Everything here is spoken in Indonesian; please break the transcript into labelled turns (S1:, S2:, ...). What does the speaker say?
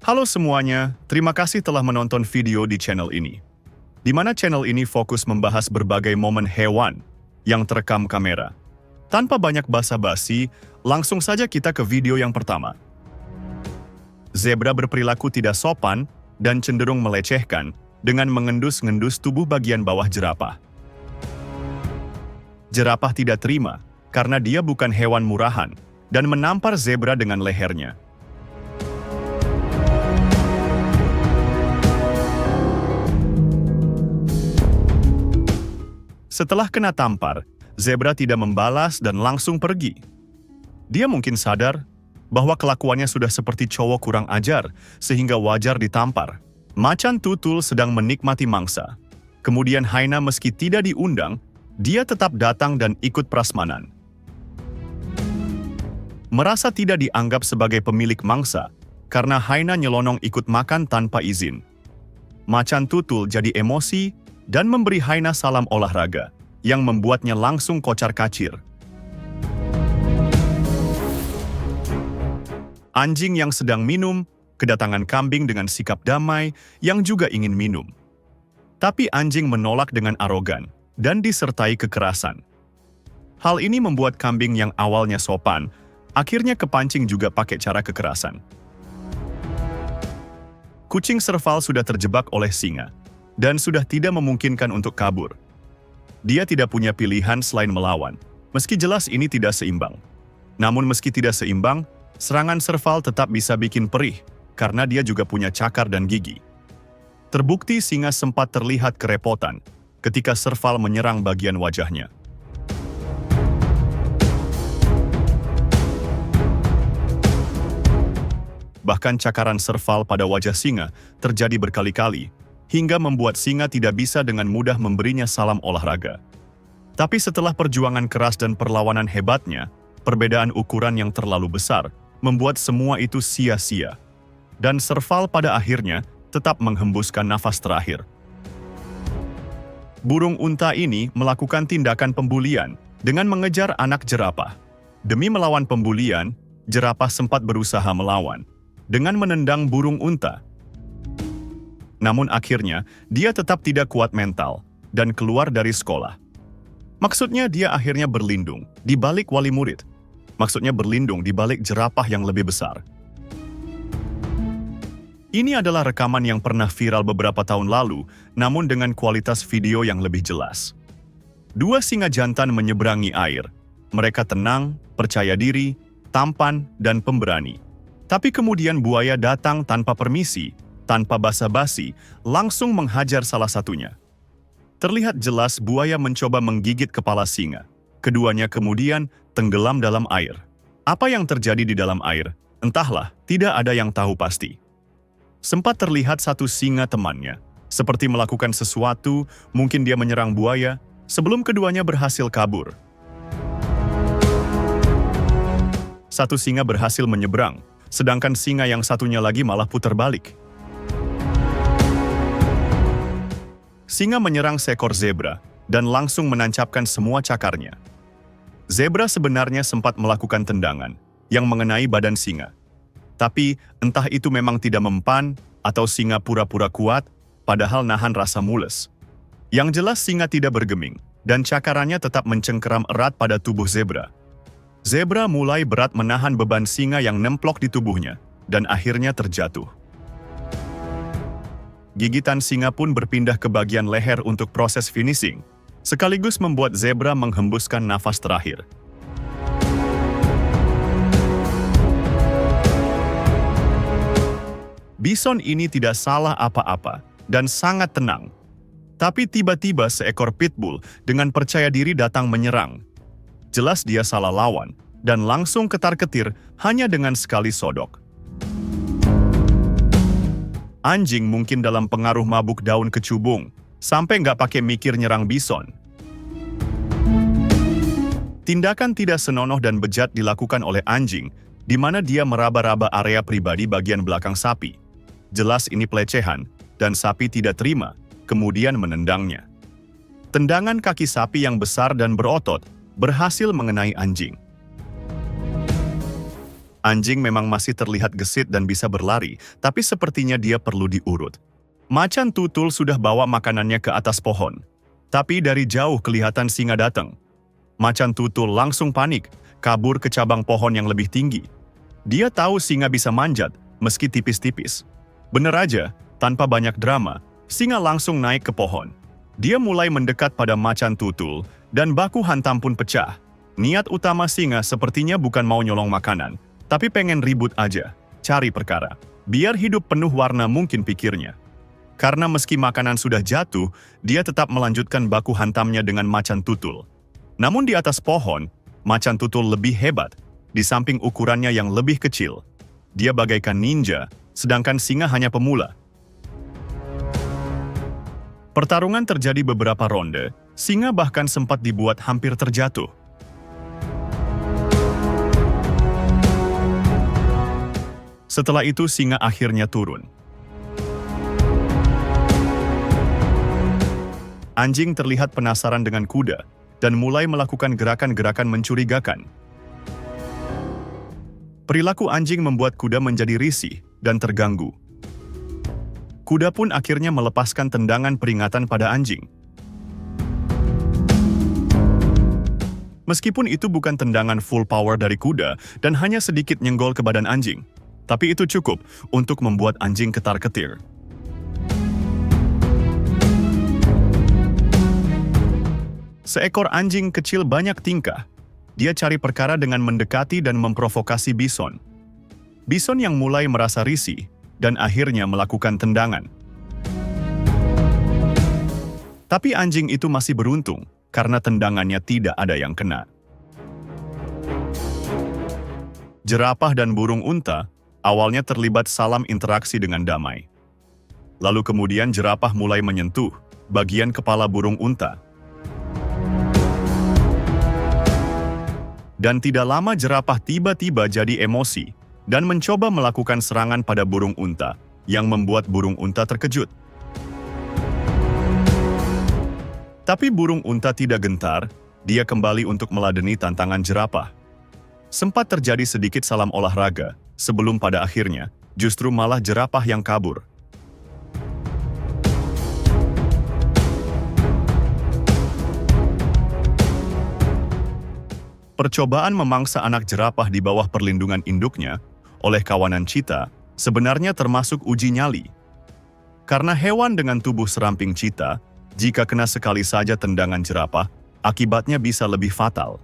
S1: Halo semuanya, terima kasih telah menonton video di channel ini. Di mana channel ini fokus membahas berbagai momen hewan yang terekam kamera. Tanpa banyak basa-basi, langsung saja kita ke video yang pertama. Zebra berperilaku tidak sopan dan cenderung melecehkan dengan mengendus-ngendus tubuh bagian bawah jerapah. Jerapah tidak terima karena dia bukan hewan murahan dan menampar zebra dengan lehernya. Setelah kena tampar, zebra tidak membalas dan langsung pergi. Dia mungkin sadar bahwa kelakuannya sudah seperti cowok kurang ajar sehingga wajar ditampar. Macan tutul sedang menikmati mangsa. Kemudian hyena meski tidak diundang, dia tetap datang dan ikut prasmanan. Merasa tidak dianggap sebagai pemilik mangsa karena hyena nyelonong ikut makan tanpa izin. Macan tutul jadi emosi dan memberi hyena salam olahraga, yang membuatnya langsung kocar-kacir. Anjing yang sedang minum, kedatangan kambing dengan sikap damai yang juga ingin minum. Tapi anjing menolak dengan arogan dan disertai kekerasan. Hal ini membuat kambing yang awalnya sopan, akhirnya kepancing juga pakai cara kekerasan. Kucing serval sudah terjebak oleh singa dan sudah tidak memungkinkan untuk kabur. Dia tidak punya pilihan selain melawan, meski jelas ini tidak seimbang. Namun meski tidak seimbang, serangan serval tetap bisa bikin perih, karena dia juga punya cakar dan gigi. Terbukti singa sempat terlihat kerepotan ketika serval menyerang bagian wajahnya. Bahkan cakaran serval pada wajah singa terjadi berkali-kali, hingga membuat singa tidak bisa dengan mudah memberinya salam olahraga. Tapi setelah perjuangan keras dan perlawanan hebatnya, perbedaan ukuran yang terlalu besar membuat semua itu sia-sia. Dan serval pada akhirnya tetap menghembuskan nafas terakhir. Burung unta ini melakukan tindakan pembulian dengan mengejar anak jerapah. Demi melawan pembulian, jerapah sempat berusaha melawan dengan menendang burung unta. Namun akhirnya, dia tetap tidak kuat mental dan keluar dari sekolah. Maksudnya dia akhirnya berlindung di balik wali murid. Maksudnya berlindung di balik jerapah yang lebih besar. Ini adalah rekaman yang pernah viral beberapa tahun lalu, namun dengan kualitas video yang lebih jelas. Dua singa jantan menyeberangi air. Mereka tenang, percaya diri, tampan, dan pemberani. Tapi kemudian buaya datang tanpa permisi, tanpa basa-basi, langsung menghajar salah satunya. Terlihat jelas buaya mencoba menggigit kepala singa. Keduanya kemudian tenggelam dalam air. Apa yang terjadi di dalam air? Entahlah, tidak ada yang tahu pasti. Sempat terlihat satu singa temannya, seperti melakukan sesuatu, mungkin dia menyerang buaya, sebelum keduanya berhasil kabur. Satu singa berhasil menyeberang, sedangkan singa yang satunya lagi malah putar balik. Singa menyerang seekor zebra dan langsung menancapkan semua cakarnya. Zebra sebenarnya sempat melakukan tendangan yang mengenai badan singa. Tapi entah itu memang tidak mempan atau singa pura-pura kuat, padahal nahan rasa mules. Yang jelas singa tidak bergeming dan cakarannya tetap mencengkeram erat pada tubuh zebra. Zebra mulai berat menahan beban singa yang nemplok di tubuhnya dan akhirnya terjatuh. Gigitan singa pun berpindah ke bagian leher untuk proses finishing, sekaligus membuat zebra menghembuskan nafas terakhir. Bison ini tidak salah apa-apa dan sangat tenang. Tapi tiba-tiba seekor pitbull dengan percaya diri datang menyerang. Jelas dia salah lawan dan langsung ketar-ketir hanya dengan sekali sodok. Anjing mungkin dalam pengaruh mabuk daun kecubung, sampai nggak pakai mikir nyerang bison. Tindakan tidak senonoh dan bejat dilakukan oleh anjing, di mana dia meraba-raba area pribadi bagian belakang sapi. Jelas ini pelecehan, dan sapi tidak terima, kemudian menendangnya. Tendangan kaki sapi yang besar dan berotot berhasil mengenai anjing. Anjing memang masih terlihat gesit dan bisa berlari, tapi sepertinya dia perlu diurut. Macan tutul sudah bawa makanannya ke atas pohon. Tapi dari jauh kelihatan singa datang. Macan tutul langsung panik, kabur ke cabang pohon yang lebih tinggi. Dia tahu singa bisa manjat, meski tipis-tipis. Bener aja, tanpa banyak drama, singa langsung naik ke pohon. Dia mulai mendekat pada macan tutul, dan baku hantam pun pecah. Niat utama singa sepertinya bukan mau nyolong makanan, tapi pengen ribut aja, cari perkara. Biar hidup penuh warna mungkin pikirnya. Karena meski makanan sudah jatuh, dia tetap melanjutkan baku hantamnya dengan macan tutul. Namun di atas pohon, macan tutul lebih hebat, di samping ukurannya yang lebih kecil. Dia bagaikan ninja, sedangkan singa hanya pemula. Pertarungan terjadi beberapa ronde, singa bahkan sempat dibuat hampir terjatuh. Setelah itu singa akhirnya turun. Anjing terlihat penasaran dengan kuda dan mulai melakukan gerakan-gerakan mencurigakan. Perilaku anjing membuat kuda menjadi risih dan terganggu. Kuda pun akhirnya melepaskan tendangan peringatan pada anjing. Meskipun itu bukan tendangan full power dari kuda dan hanya sedikit nyenggol ke badan anjing, tapi itu cukup untuk membuat anjing ketar-ketir. Seekor anjing kecil banyak tingkah. Dia cari perkara dengan mendekati dan memprovokasi bison. Bison yang mulai merasa risih dan akhirnya melakukan tendangan. Tapi anjing itu masih beruntung karena tendangannya tidak ada yang kena. Jerapah dan burung unta awalnya terlibat salam interaksi dengan damai. Lalu kemudian jerapah mulai menyentuh bagian kepala burung unta. Dan tidak lama jerapah tiba-tiba jadi emosi dan mencoba melakukan serangan pada burung unta, yang membuat burung unta terkejut. Tapi burung unta tidak gentar, dia kembali untuk meladeni tantangan jerapah. Sempat terjadi sedikit salam olahraga, sebelum pada akhirnya, justru malah jerapah yang kabur. Percobaan memangsa anak jerapah di bawah perlindungan induknya oleh kawanan cheetah sebenarnya termasuk uji nyali. Karena hewan dengan tubuh seramping cheetah, jika kena sekali saja tendangan jerapah, akibatnya bisa lebih fatal.